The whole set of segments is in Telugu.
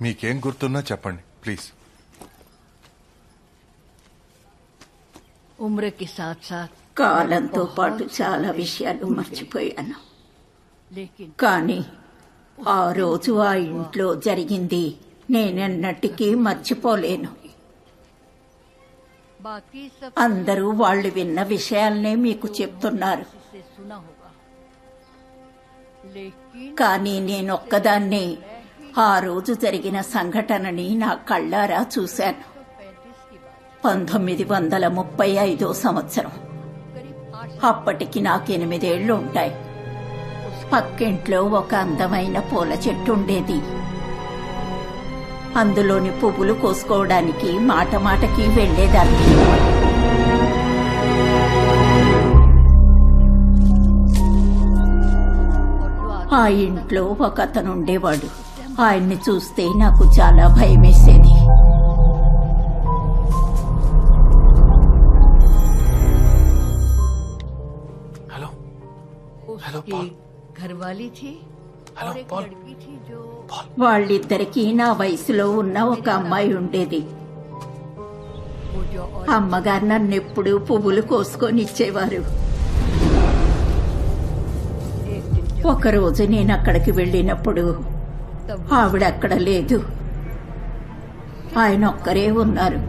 మీకేం గుర్తున్నా చెప్పండి ప్లీజ్. ఉమ్రకి సాత్ సాత్ కాలంతో పాటు చాలా విషయాలు మర్చిపోయాను, కానీ ఆ రోజు ఆ ఇంట్లో జరిగింది నేనెన్నటికీ మర్చిపోలేను. అందరూ వాళ్ళు విన్న విషయాలనే మీకు చెప్తున్నారు, కానీ నేనొక్కదాన్నే ఆ రోజు జరిగిన సంఘటనని నా కళ్ళారా చూశాను. 1935 సంవత్సరం. అప్పటికి నాకు 8 ఏళ్లు ఉంటాయి. పక్కింట్లో ఒక అందమైన పూల చెట్టు ఉండేది. అందులోని పువ్వులు కోసుకోవడానికి మాట మాటకి వెళ్లేదాన్ని. ఆ ఇంట్లో ఒక అతను ఉండేవాడు. ఆయన్ని చూస్తే నాకు చాలా భయమేసేది. వాళ్ళిద్దరికీ నా వయసులో ఉన్న ఒక అమ్మాయి ఉండేది. అమ్మగారు నన్నెప్పుడు పువ్వులు కోసుకొని ఇచ్చేవారు. ఒకరోజు నేను అక్కడికి వెళ్ళినప్పుడు ఆవిడ అక్కడ లేదు. ఆయన ఒక్కరే ఉన్నారు.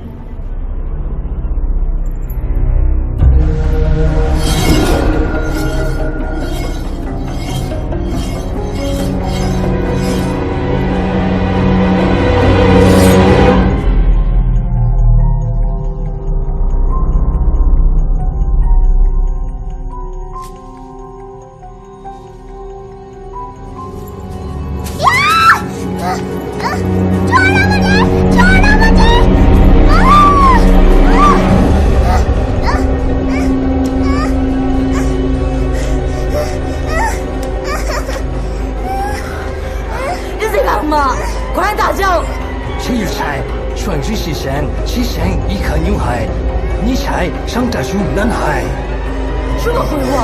什么鬼话？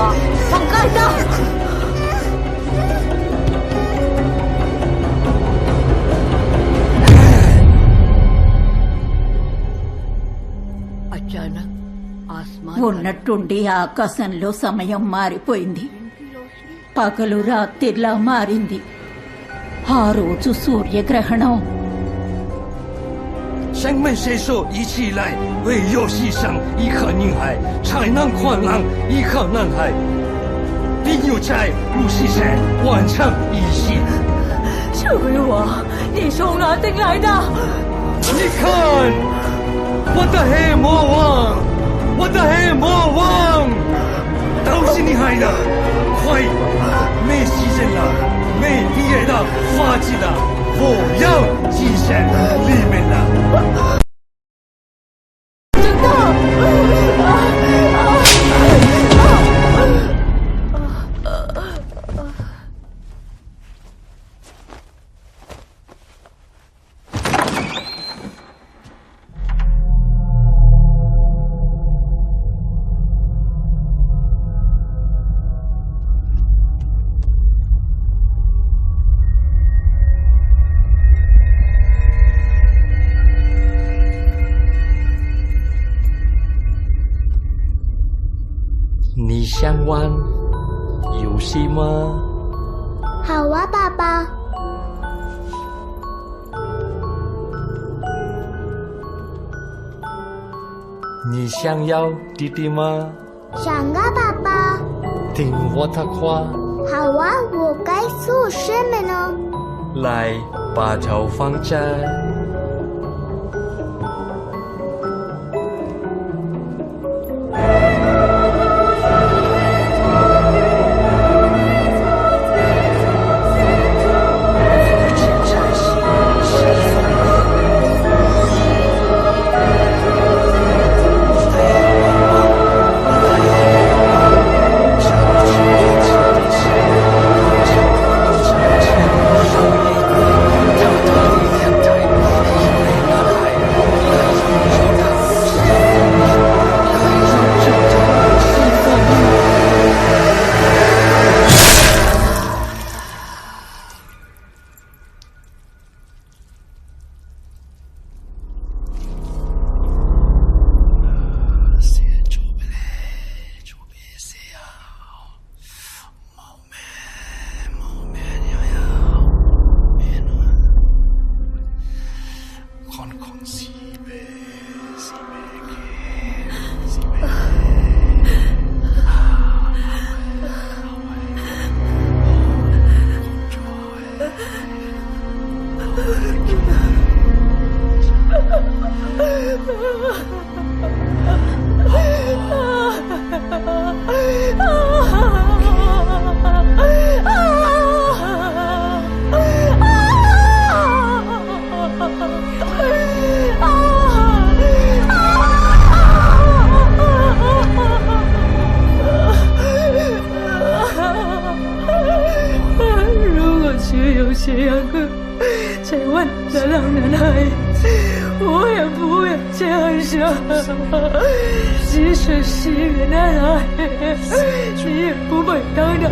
放开他ఉన్నట్టుండి ఆకాశంలో సమయం మారిపోయింది. పగలు రాత్రిలా మారింది. ఆ రోజు సూర్యగ్రహణం. 生命谁说一起来，为有牺牲一颗女孩，才能宽浪一颗男孩，并有在入西山完成一切。这回我，你从哪订来的？你看，我的黑魔王，我的黑魔王，都是你害的！快，没牺牲了，没毕业的，发迹的，我要跻身里面了。真的！你想玩游戏吗？好啊，爸爸。你想要弟弟吗？想啊，爸爸。听我的话。好啊，我该做什么呢？来，把头放这。如果确有血阳哥千万的让人爱，我也不会这样想。即使是人的爱，你也不会当着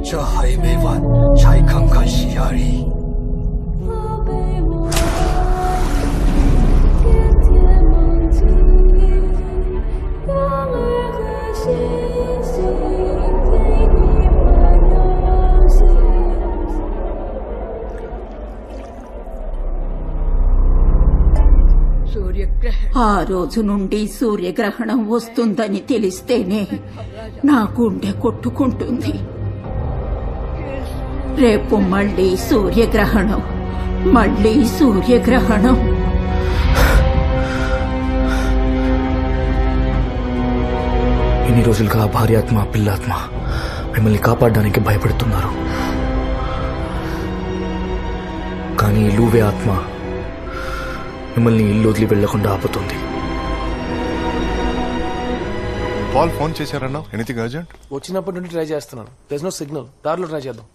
这还没完，才刚开始而已。ఆ రోజు నుండి సూర్యగ్రహణం వస్తుందని తెలిస్తేనే నా గుండె కొట్టుకుంటుంది. రేపు మళ్ళీ సూర్యగ్రహణం, మళ్ళీ సూర్యగ్రహణం. ఇన్ని రోజులుగా భార్యాత్మ పిల్లాత్మ మిమ్మల్ని కాపాడడానికి భయపడుతున్నారు. కానీ లూవే ఆత్మ మిమ్మల్ని ఇల్లు వదిలి వెళ్లకుండా ఆపుతుంది. పాల్ ఫోన్ చేశారన్నా? Anything urgent? వచ్చినప్పటి నుండి ట్రై చేస్తున్నాను. There no signal. దారిలో ట్రై చేద్దాం.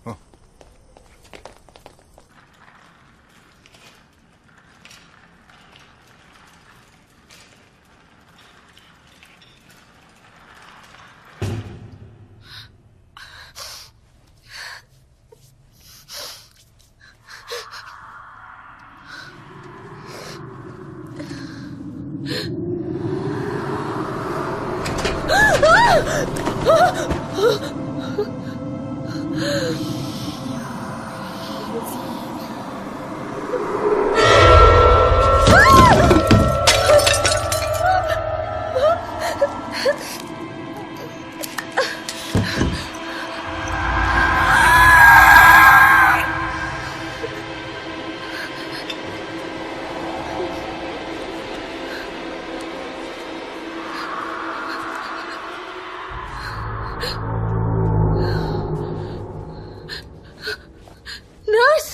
Nurse!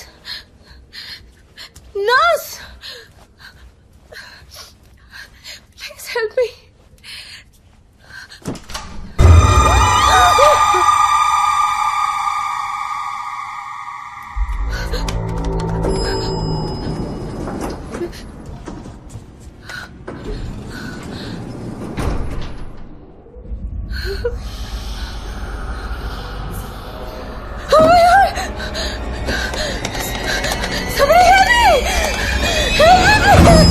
Nurse! Please help me. Oh my God! Somebody help me! Help me!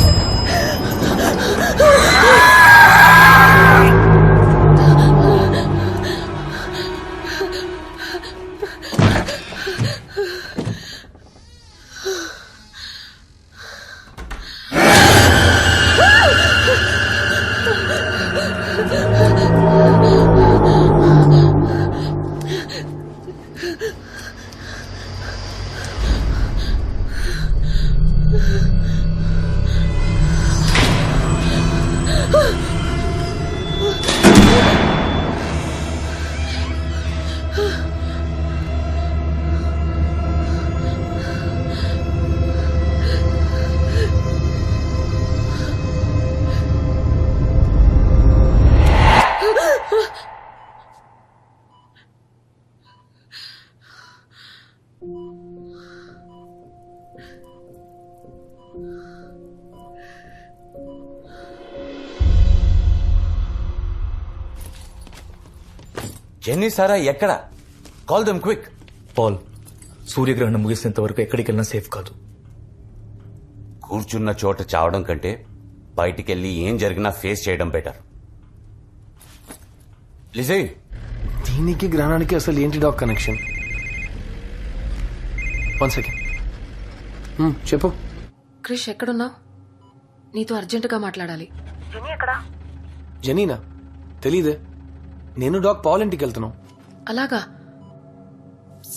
Jenny Sara ఎక్కడ? Call them quick. పాల్, సూర్యగ్రహణం ముగిసేంత వరకు ఎక్కడికి వెళ్ళినా సేఫ్ కాదు. కూర్చున్న చోట చావడం కంటే బయటికెళ్ళి ఏం జరిగినా ఫేస్ చేయడం బెటర్. లిజే, దీనికి గ్రహణానికి అసలు ఏంటి డాక్ కనెక్షన్? 1 సెకండ్. చెప్పు. క్రిష్ ఎక్కడున్నావు? నీతో అర్జెంటుగా మాట్లాడాలి. జనీనా? తెలీదే. నేను డాక్ పాల్ ఇంటికి వెళ్తున్నాం. అలాగా?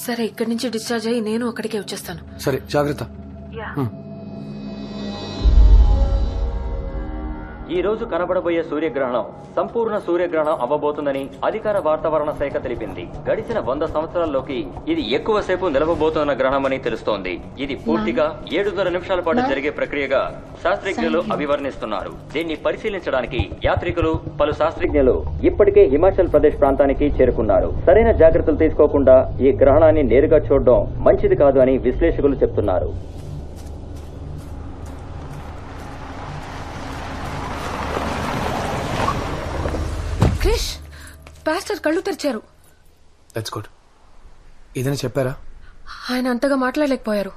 సరే, ఇక్కడి నుంచి డిశ్చార్జ్ అయ్యి నేను అక్కడికే వచ్చేస్తాను. సరే, జాగ్రత్త. ఈ రోజు కనబడబోయే సూర్యగ్రహణం సంపూర్ణ సూర్యగ్రహణం అవ్వబోతుందని అధికార వాతావరణ శాఖ తెలిపింది. గడిచిన 100 సంవత్సరాల్లోకి ఇది ఎక్కువసేపు నిలవబోతున్న గ్రహణమని తెలుస్తోంది. ఇది పూర్తిగా 7.5 నిమిషాల పాటు జరిగే ప్రక్రియగా శాస్త్రజ్ఞులు అభివర్ణిస్తున్నారు. దీన్ని పరిశీలించడానికి యాత్రికులు, పలు శాస్త్రజ్ఞులు ఇప్పటికే హిమాచల్ ప్రదేశ్ ప్రాంతానికి చేరుకున్నారు. సరైన జాగ్రత్తలు తీసుకోకుండా ఈ గ్రహణాన్ని నేరుగా చూడడం మంచిది కాదు అని విశ్లేషకులు చెప్తున్నారు. క్రిష్, పాస్టర్ కళ్ళు తెరిచారు. That's good. ఏదైనా చెప్పారా? ఆయన అంతగా మాట్లాడలేకపోయారు,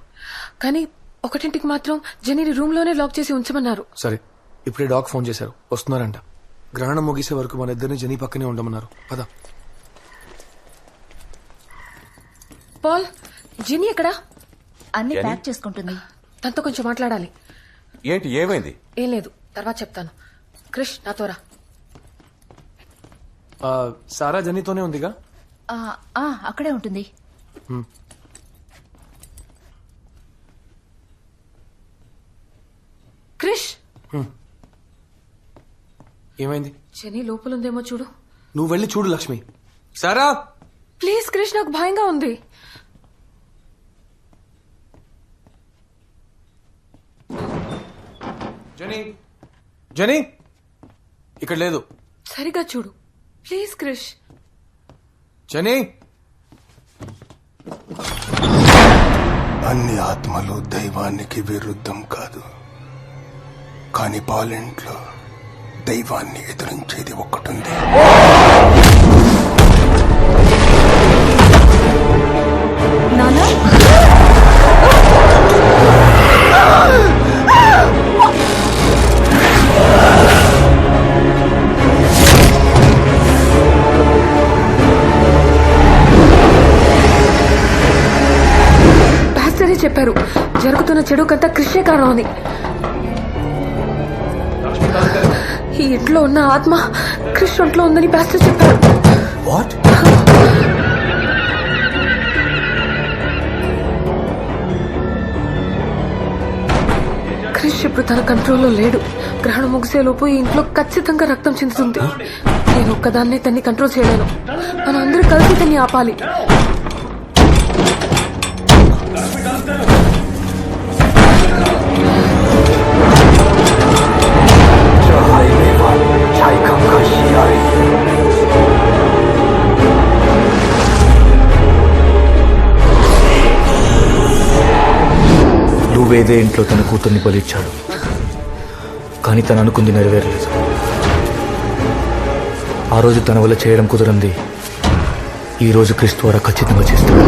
కానీ 1ంటికి మాత్రం జెనీని రూమ్ లోనే లాక్ చేసి ఉంచమన్నారు. సరే, ఇప్పుడే డాక్ ఫోన్ చేశారు, వస్తున్నారంట. గ్రహణం ముగిసే వరకు మన ఇద్దరిని జెనీ పక్కనే ఉండమన్నారు. పద. పాల్, జెనీ ఎక్కడా? అన్ని ప్యాక్ చేసుకుంటుంది. తనతో కొంచెం మాట్లాడాలి. ఏంటి, ఏమైంది? ఏం లేదు, తర్వాత చెప్తాను. క్రిష్, నాతో రా. సారా జెనీతోనే ఉందిగా? అక్కడే ఉంటుంది. క్రిష్, ఏమైంది? జెనీ లోపలుందేమో చూడు. నువ్వు వెళ్ళి చూడు లక్ష్మి. సారా, ప్లీజ్ క్రిష్, నాకు భయంగా ఉంది. జెనీ, జెనీ ఇక్కడ లేదు. సరిగా చూడు ప్లీజ్ క్రిష్. జెనీ, అన్ని ఆత్మలు దైవానికి విరుద్ధం కాదు, కానీ పాలెంట్లో దైవాన్ని ఎదురించేది ఒక్కటుంది. నానా, చెప్పారు జరుగుతున్న చెడుకంతా కృష్ణే కారణం అని. ఈ ఇంట్లో ఉన్న ఆత్మ కృష్ణ ఒంట్లో ఉందని పాస్టర్ చెప్పారు. కృష్ణ ఇప్పుడు తన కంట్రోల్లో లేడు. గ్రహణం ముగిసేలోపు ఈ ఇంట్లో ఖచ్చితంగా రక్తం చెందుతుంది. నేను ఒక్కదాన్నే తన్ని కంట్రోల్ చేయలేను. మనం అందరూ కలిసి తన్ని ఆపాలి. వేదే ఇంట్లో తన కూతుర్ని బలిచ్చాడు, కానీ తను అనుకుంది నెరవేరలేదు. ఆ రోజు తన వల్ల చేయడం కుదరంది ఈ రోజు క్రీస్తు ద్వారా ఖచ్చితంగా చేస్తాడు.